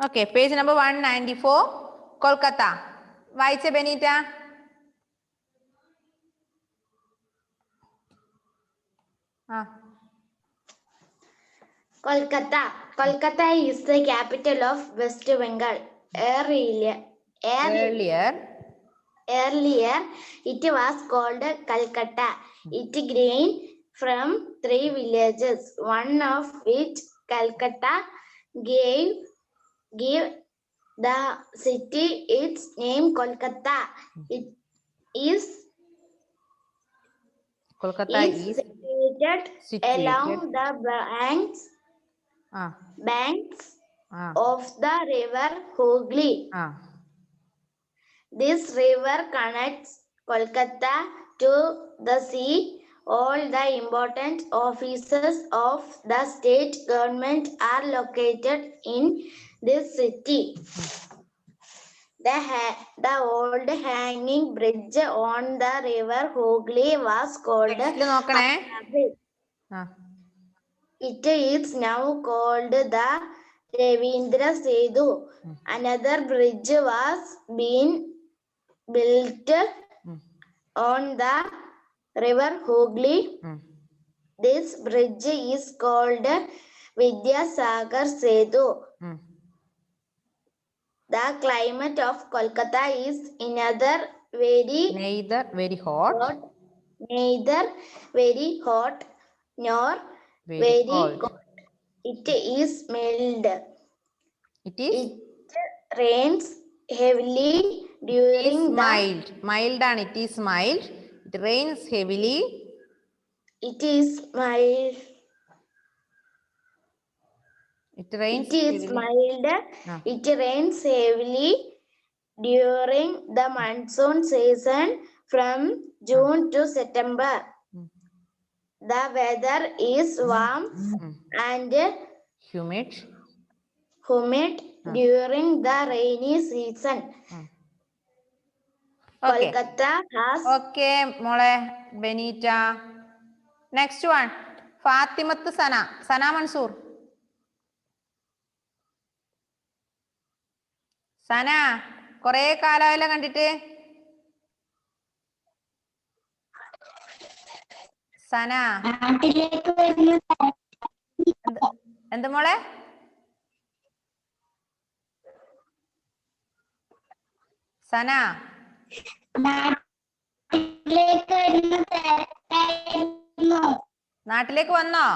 Okay, page number 194, Kolkata. വായിച്ചേ Benita. Kolkata. Kolkata is the capital of West Bengal. Earlier, it was called Calcutta. It grew from 3 villages, one of which, Calcutta, gave the city its name, Kolkata. It is Kolkata is situated along the banks of the river Hooghly. This river connects Kolkata to the sea. All the important offices of the state government are located in this city. The old hanging bridge on the river Hooghly was called Bridge. It is now called the Ravindra Setu. Another bridge was being built on the river Hooghly. This bridge is called Vidyasagar Setu. The climate of Kolkata is neither very hot nor very cold. It is mild. It rains heavily during mild. It is mild. It rains heavily. It is mild. It rains mild. It rains heavily during the monsoon season from June to September. The weather is warm and humid during the rainy season. Kolkata has... Okay, മോളെ Benita. Next one, Fathimath സന മൻസൂർ. സന, കൊറേ കാലമായല്ലോ കണ്ടിട്ട്. സന, എന്ത് മോളെ? സന, നാട്ടിലേക്ക് വന്നോ?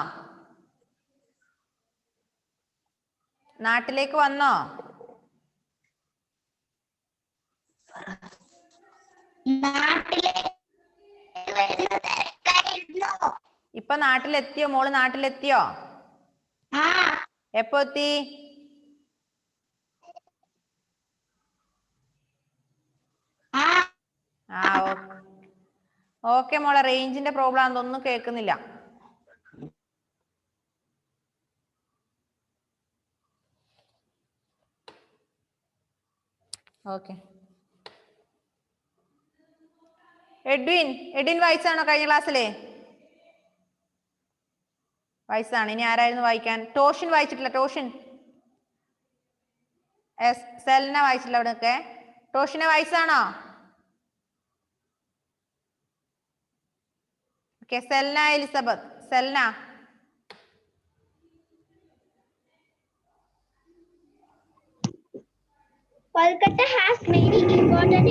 ഇപ്പൊ നാട്ടിലെത്തിയോ മോള്? നാട്ടിലെത്തിയോ? എപ്പോ എത്തി? ഓക്കെ മോളെ, റേഞ്ചിന്റെ പ്രോബ്ലം അതൊന്നും കേൾക്കുന്നില്ല. ഓക്കെ, എഡ്വിൻ വായിച്ചാണോ കഴിഞ്ഞ ക്ലാസ്സിലെ? വായിച്ചതാണ്. ഇനി ആരായിരുന്നു വായിക്കാൻ? ടോഷിൻ വായിച്ചിട്ടില്ല. സെൽന വായിച്ചിട്ടില്ല. അവിടെയൊക്കെ ടോഷിനെ വായിച്ചാണോ? Okay, Selna Elizabeth. Selna, Kolkata has many important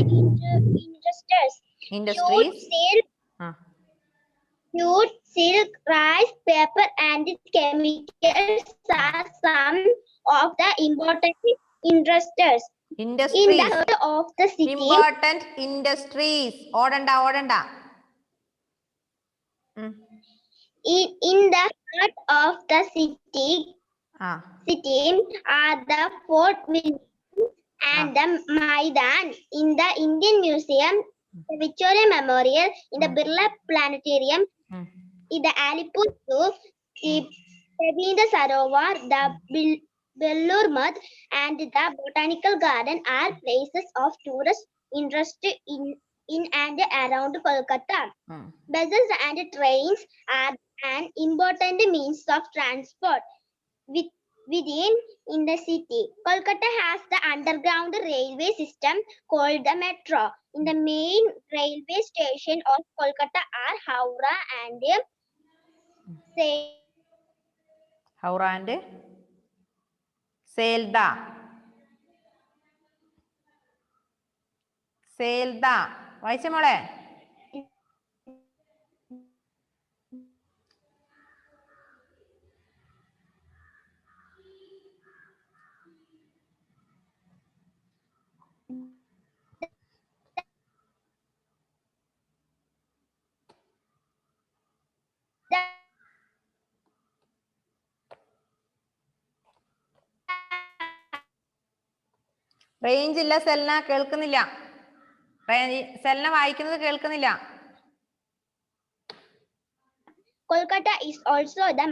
industries. Jute, silk, rice, paper, and chemicals are some of the important industries. In the heart of the city. Important industries. ഓടണ്ട. In the heart of the city are the Fort William and the Maidan. In the Indian Museum, the Victoria Memorial, in the Birla Planetarium, in the Alipur Zoo, the Rabindra Sarovar, the Bellur Math, and the Botanical Garden are places of tourist interest in and around Kolkata. Buses and trains are an important means of transport. within in the city. Kolkata has the underground railway system called the metro. In the main railway station of Kolkata are Howrah and Howrah and Sealdah. Sealdah. വായിച്ച മോളെ? Range ഇല്ല സെൽന, കേൾക്കുന്നില്ല. സെൽന വായിക്കുന്നത് കേൾക്കുന്നില്ല. Kolkata is also the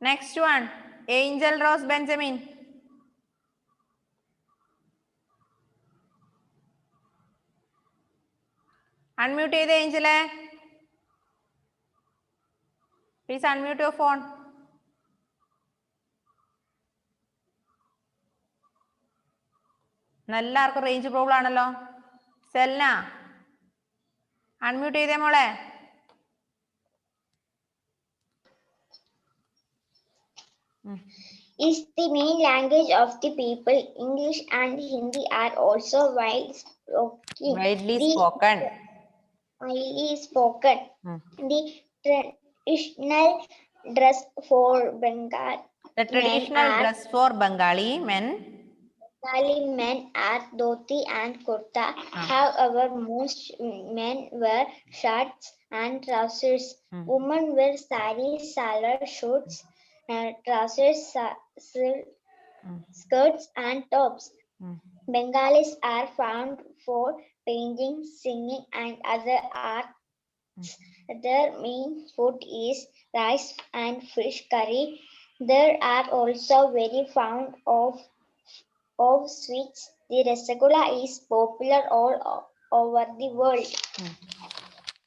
Next one, Angel Rose Benjamin. Unmute ചെയ്തേ ഏഞ്ചലെ. Please unmute your phone. എല്ലാവർക്കും range problem ആണല്ലോ. Selna unmute ചെയ്തേ മോളെ. Is the main language of the people. English and Hindi are also Widely spoken. The traditional dress for Bengal. The traditional dress for Bengali men are dhoti and kurta. However, most men wear shirts and trousers. Women wear saris, salar, shorts, trousers, skirts and tops. Bengalis are found for painting, singing and other arts. Their main food is rice and fish curry. There are also very fond of sweets. The Rasagula is popular all over the world.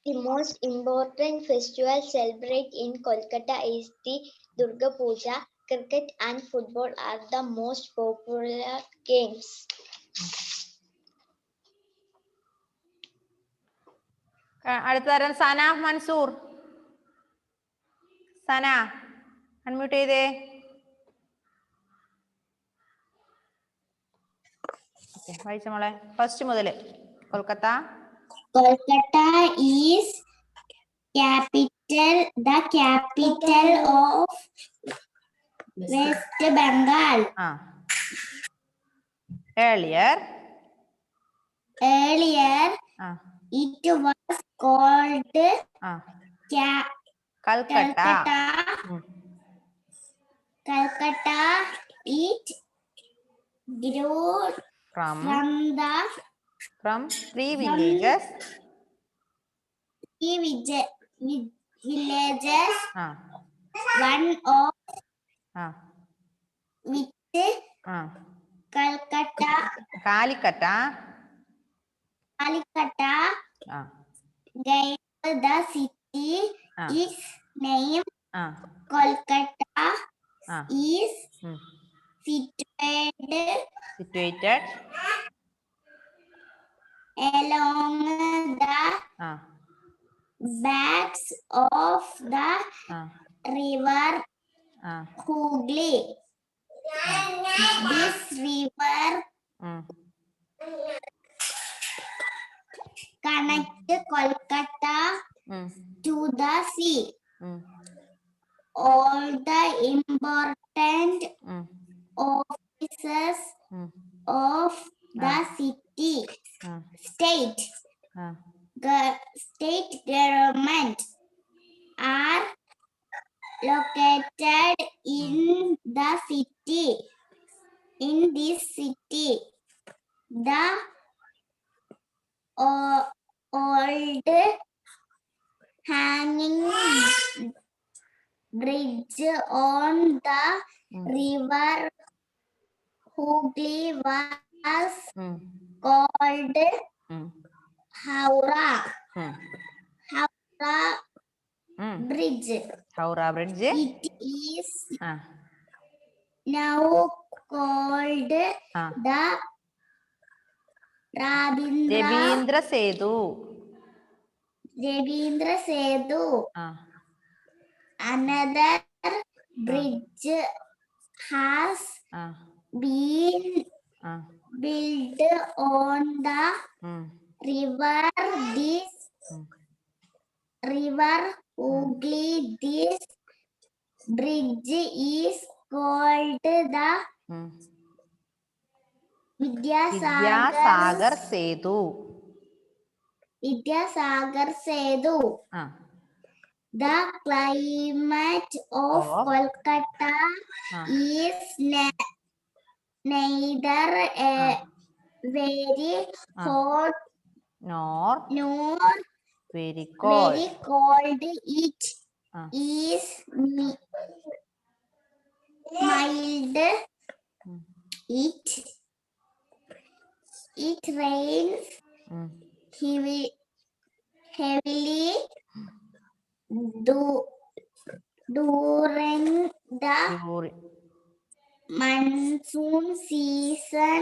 The most important festival celebrated in Kolkata is the Durga Puja. Cricket and football are the most popular games. അടുത്ത തരം സന മൻസൂർ. സന unmute ചെയ്തേ. വായിച്ച മോളെ first മുതൽ. Kolkata. Kolkata is the capital of West Bengal. Earlier it was called Calcutta. Calcutta. It grew from three villages. One of which Calicut gave the city its name. Kolkata is situated along the banks of the river Hooghly. This river connects Kolkata to the sea. All the important offices of the state government are located in this city. The old hanging bridge on the river Hooghly was called Howrah. Howrah Bridge. Howrah Bridge. It is Ah. now called Ah. the Rabindra Setu. Rabindra Setu. Ah. Another bridge has Ah. been Ah. built on the river. This river Hooghly. This bridge is called the Vidyasagar Setu. Vidyasagar Setu. Ah. The climate of Kolkata is neither very hot nor very cold. It is mild. It rains heavily during the monsoon season.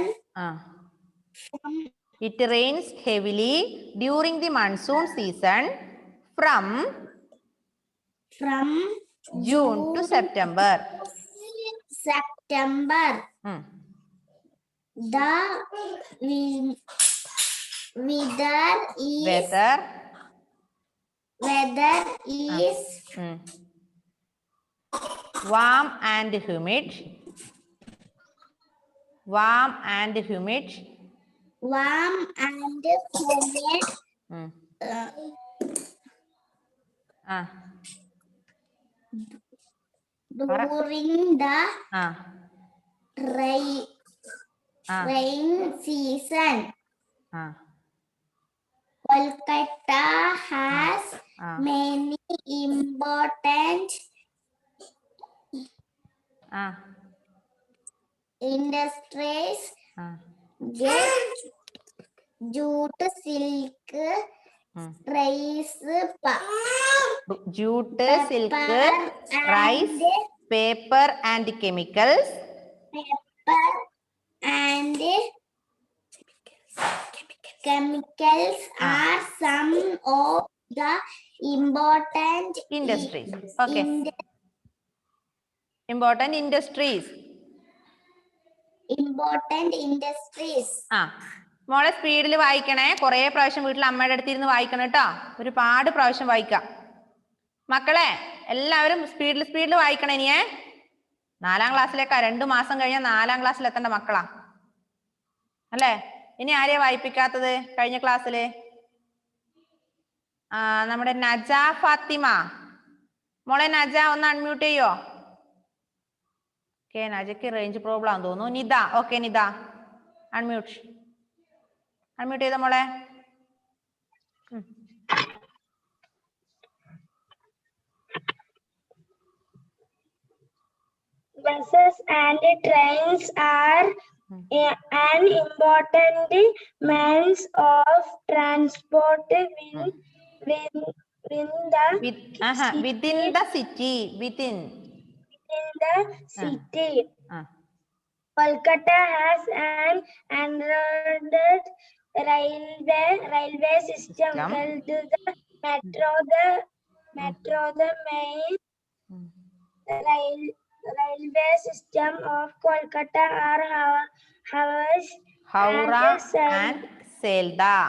It rains heavily during the monsoon season from June to September. The weather is warm and humid. Warm and humid. During the rain season. Kolkata has many important industries. Jute, silk, rice, paper and chemicals. Chemicals are some of the important industries. Okay. Important industries. മോളെ സ്പീഡിൽ വായിക്കണേ. കുറേ പ്രാവശ്യം വീട്ടിൽ അമ്മയുടെ അടുത്തിരുന്ന് വായിക്കണം കേട്ടോ. ഒരുപാട് പ്രാവശ്യം വായിക്കാം. മക്കളെ എല്ലാവരും സ്പീഡിൽ വായിക്കണേ. ഇനിയേ 4ാം ക്ലാസ്സിലേക്കാ. 2 മാസം കഴിഞ്ഞാൽ 4ാം ക്ലാസ്സിൽ എത്തേണ്ട മക്കളാ അല്ലേ? ഇനി ആരെയാ വായിപ്പിക്കാത്തത് കഴിഞ്ഞ ക്ലാസ്സില്? നമ്മുടെ നജ ഫാത്തിമ. മോളെ നജ ഒന്ന് അൺമ്യൂട്ട് ചെയ്യോ? ഓക്കെ, നജയ്ക്ക് റേഞ്ച് പ്രോബ്ലം ആണെന്ന് തോന്നുന്നു. നിത, ഓക്കെ നിത അൺമ്യൂട്ട് ചെയ്ത മോളെ. Buses and trains are an important means of transport within the city. Kolkata has an underrated railway system called the metro. The main railway system of Kolkata are Howrah and Sealdah.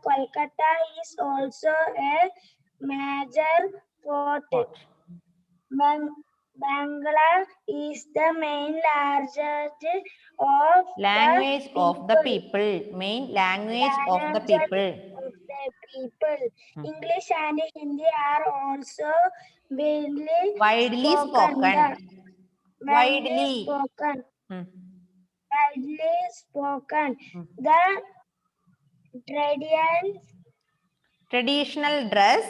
Kolkata is also a major port. Bangla is the main language of the people. English and Hindi are also widely spoken. The traditional dress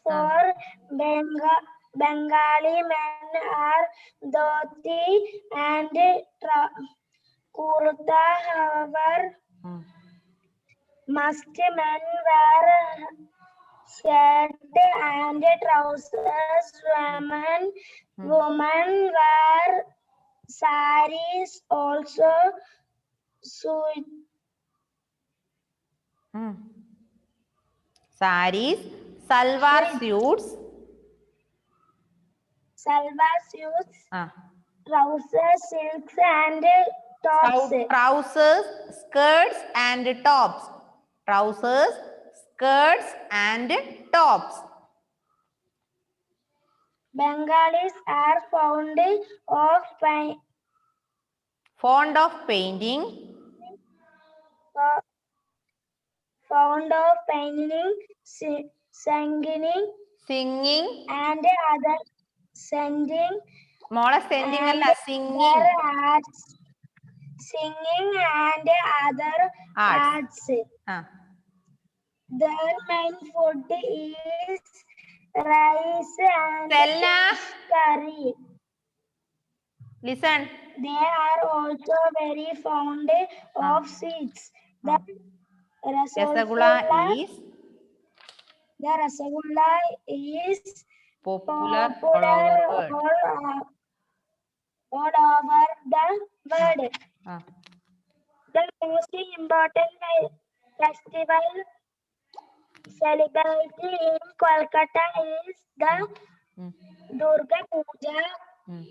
for Bengali men are dhoti and kurta, however, must men wear shirt and trousers. Women wear saris also. Saris, salwar suits. Salwar suits, trousers, silks and tops. Trousers, skirts and tops. Trousers, skirts and tops. Bengalis are fond of painting, singing, and other sending. മോളെ sending അല്ല singing. Singing and other arts. Their main food is rice and curry. Listen. They are also very fond of sweets. The Rasgulla is popular all over the world. All over the world. The most important festival celebrated in Kolkata is the Durga Puja.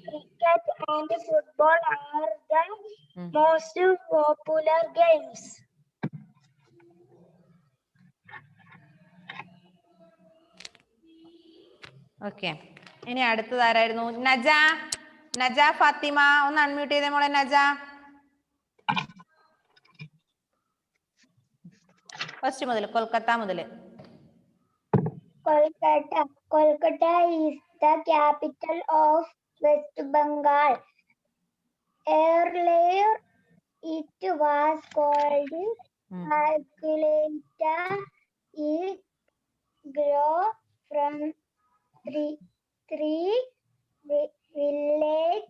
Cricket and football are the most popular games. Okay. ഇനി അടുത്തതാരായിരുന്നു? നജ ഫാത്തിമ, ഒന്ന് unmute ചെയ്തേ മോളെ നജ. First മുതൽ കൊൽക്കത്ത മുതൽ. Kolkata is the capital of West Bengal. Earlier it was called Calcutta. It grew from three villages,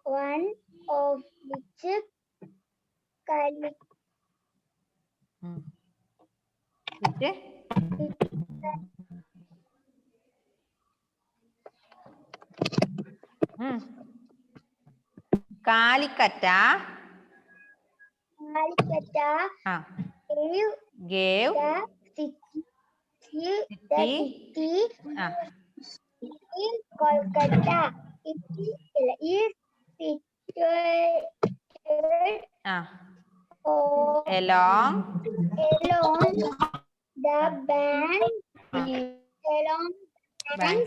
one of which Kalikata gave the city Kolkata. It is situated along the banks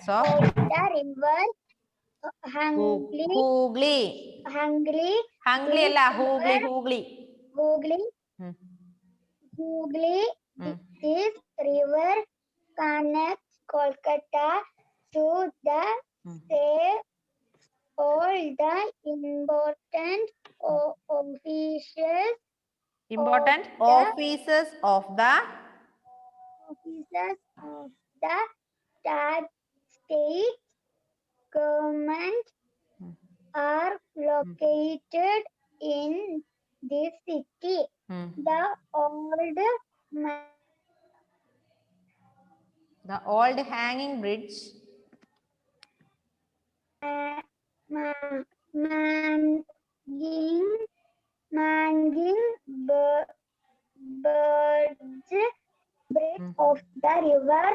of the river Hooghly. This river connects Kolkata to the state. All the important offices of the state government are located in this city. The old hanging bridge bridge of the river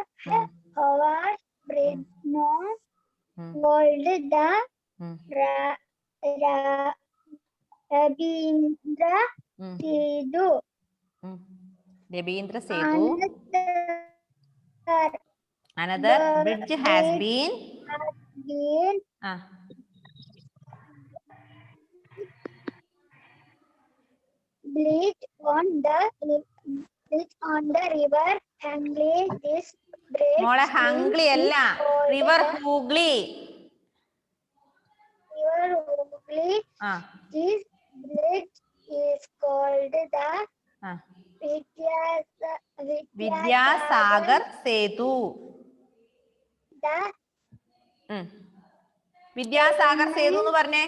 Howard Bridge, known called the Rabindra Setu. Another bridge has been built on the river Hangli. This bridge Hangli alla river Hooghly. This bridge is called the Vidyasagar Setu. Vidyasagar Setu എന്ന് പറഞ്ഞേ.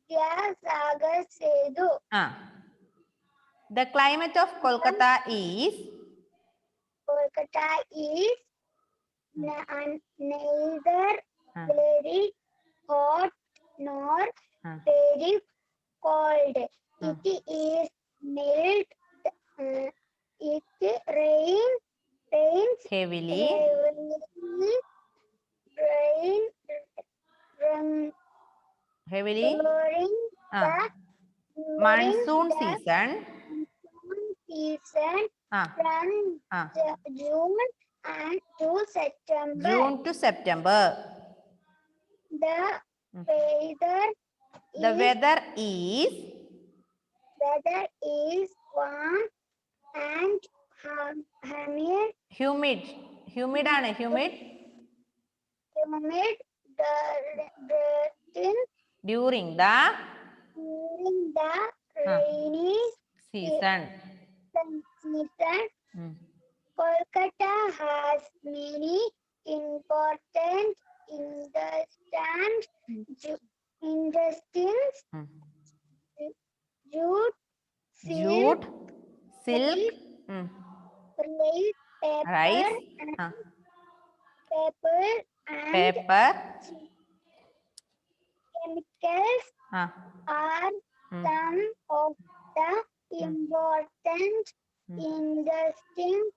Vidyasagar Setu. The climate of Kolkata is Kolkata is neither very hot nor very cold. It is mild. It rains heavily during monsoon the season season from June and to September. June to September. The weather is warm and humid. Humid ആണ് humid during the rainy season. Kolkata has many important industries. Jute, Jute, silk, rice, paper, chemicals are some of the important industries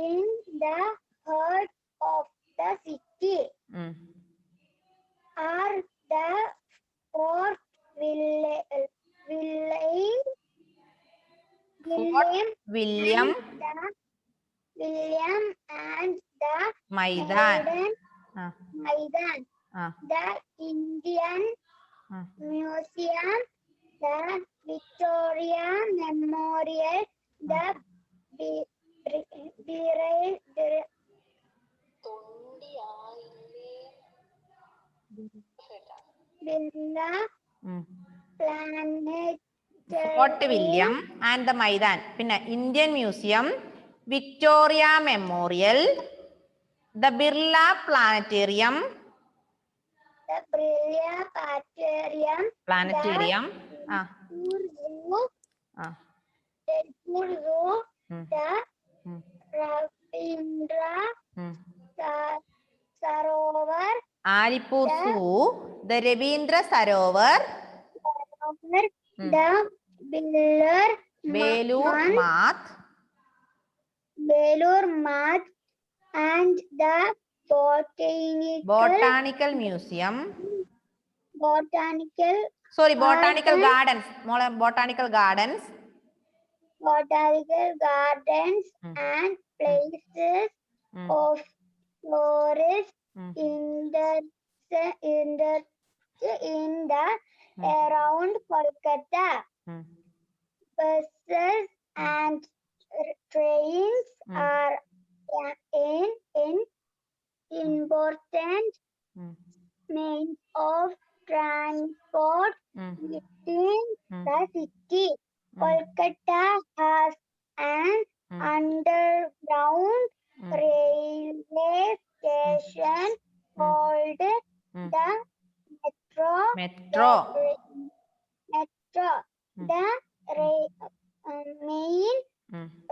in the heart of the city. Are the Fort William and the Maidan. The Indian Museum, the Victoria Memorial, the Fort William and the Maidan. പിന്നെ Indian Museum, Victoria Memorial, the Birla Planetarium, Planetarium, the Ravindra Sarovar, Alipur Zoo, the Ravindra Sarovar, the Belur Math, and the Botanical Museum. Botanical Gardens. Botanical Gardens. And places of tourists in the around Kolkata. Buses and trains are important means of transport within the city. Kolkata has an underground railway station called the Metro. The main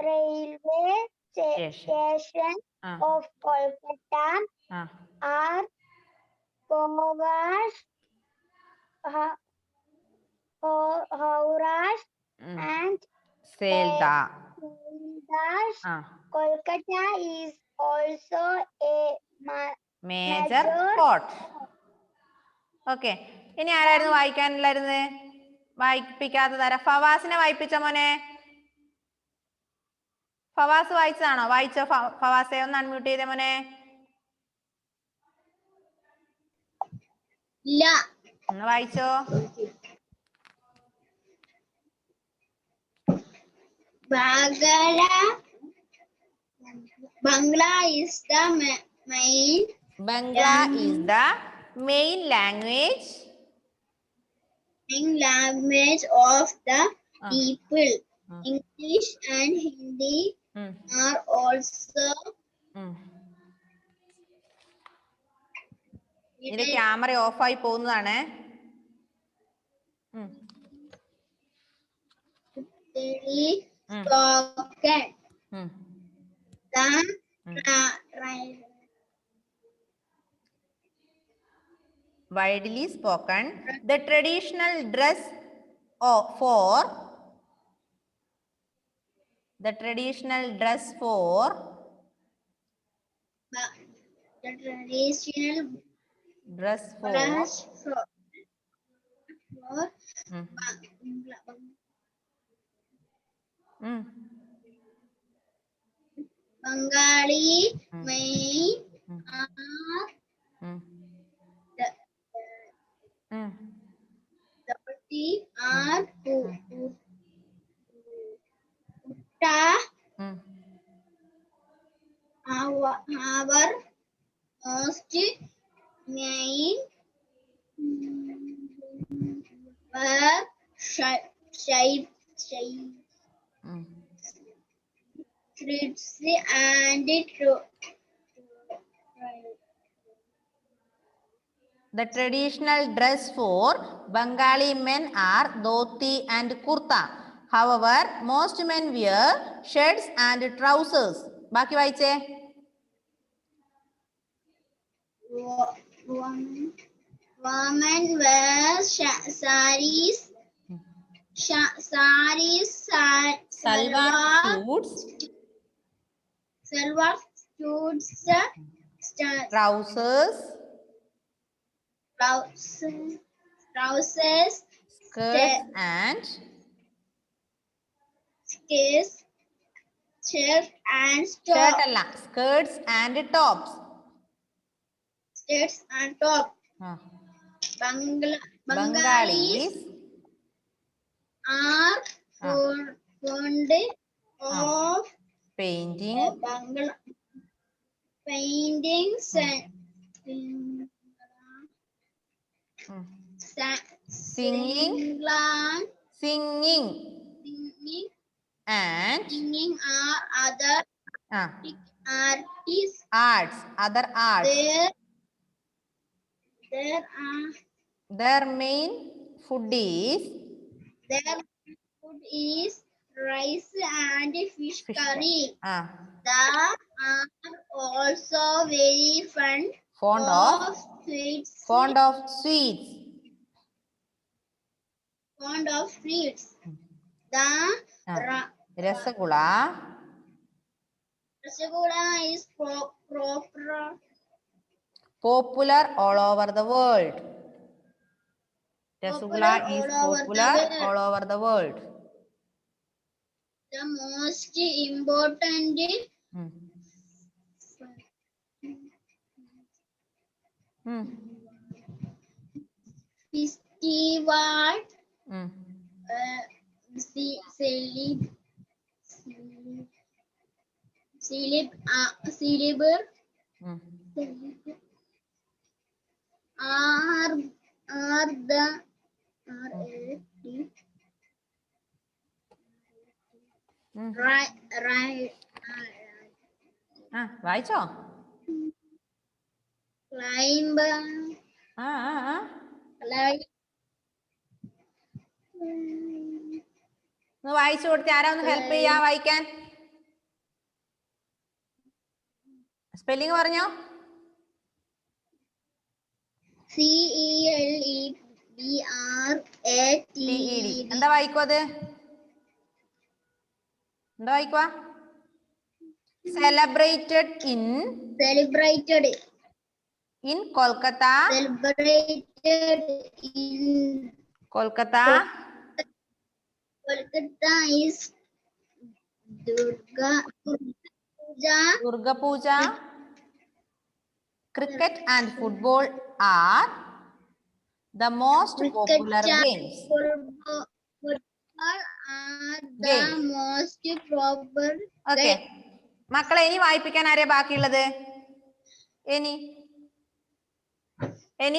railway station of Kolkata are Howrah and Sealdah. Kolkata is also a major port. Okay, ഇനി ആരായിരുന്നു വായിക്കാനുള്ളായിരുന്നു? വായിപ്പിക്കാത്തതാരാ? ഫവാസിനെ വായിപ്പിച്ച മോനെ. ഫവാസ് വായിച്ചതാണോ? വായിച്ചോ ഫവാസെ? ഒന്ന് unmute ചെയ്തേ മോനെ. ഇല്ല. ഒന്ന് വായിച്ചോ. Bangla is the main. Bangla is the main language. Of the people. English and Hindi are also. ഇത് ക്യാമറ ഓഫ് ആയി പോകുന്നതാണ്. spoken. ഉം. The ഉം. Widely spoken. The traditional dress for the traditional dress for traditional dress for dress for ഉം. ഉം. Bengali ഉം. men ഉം. are ഉം. the ഉം. are ഉം. our most main were shape ഉം. and The traditional dress for Bengali men are dhoti and kurta. However, most men wear shirts and trousers. ബാക്കി വായിച്ചേ. women wear saris, Salwar suits, trousers, trousers, skirts and shirt and shirt അല്ല skirts and tops. skirts and top. Bengalis are fond of painting paintings singing and are other arts. Other arts. Their main food is rice and fish curry. Ah, They are also very fond of sweets. fond of sweets. The Rasagula is popular all over the world. Rasagula is popular all over the world. the most important festival are the വായിച്ചോ? climb ഒന്ന് വായിച്ചു കൊടുത്തേ. ആരാ ഒന്ന് help ചെയ്യാ വായിക്കാൻ? Spelling പറഞ്ഞോ? CELEBRATED. എന്താ വായിക്കോ അത്? എന്താ വായിക്കുവാ? Celebrated in Kolkata. Kolkata is Durga Puja. Cricket and football are the most popular games. Okay. മക്കളെ ഇനി വായിപ്പിക്കാൻ ആരെയാ ബാക്കിയുള്ളത്? ഇനി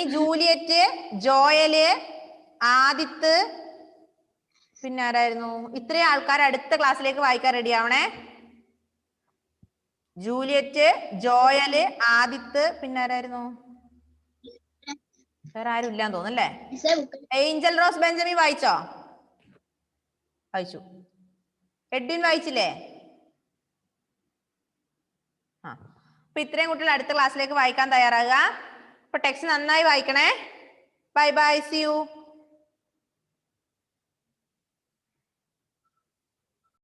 ജൂലിയറ്റ്, ജോയല്, ആദിത്ത്, പിന്നെ ആരായിരുന്നു? ഇത്രയും ആൾക്കാർ അടുത്ത ക്ലാസ്സിലേക്ക് വായിക്കാൻ റെഡി ആവണേ. ജൂലിയറ്റ്, ജോയല്, ആദിത്ത്, പിന്നെ ആരായിരുന്നു? വേറെ ആരും ഇല്ലാന്ന് തോന്നുന്നല്ലേ? ഏഞ്ചൽ റോസ് ബെഞ്ചമിൻ വായിച്ചോ? വായിച്ചു. എഡ്വിൻ വായിച്ചില്ലേ? ആ, അപ്പൊ ഇത്രയും കുട്ടികൾ അടുത്ത ക്ലാസ്സിലേക്ക് വായിക്കാൻ തയ്യാറാകുക. അപ്പൊ ടെക്സ്റ്റ് നന്നായി വായിക്കണേ. Bye bye, see U.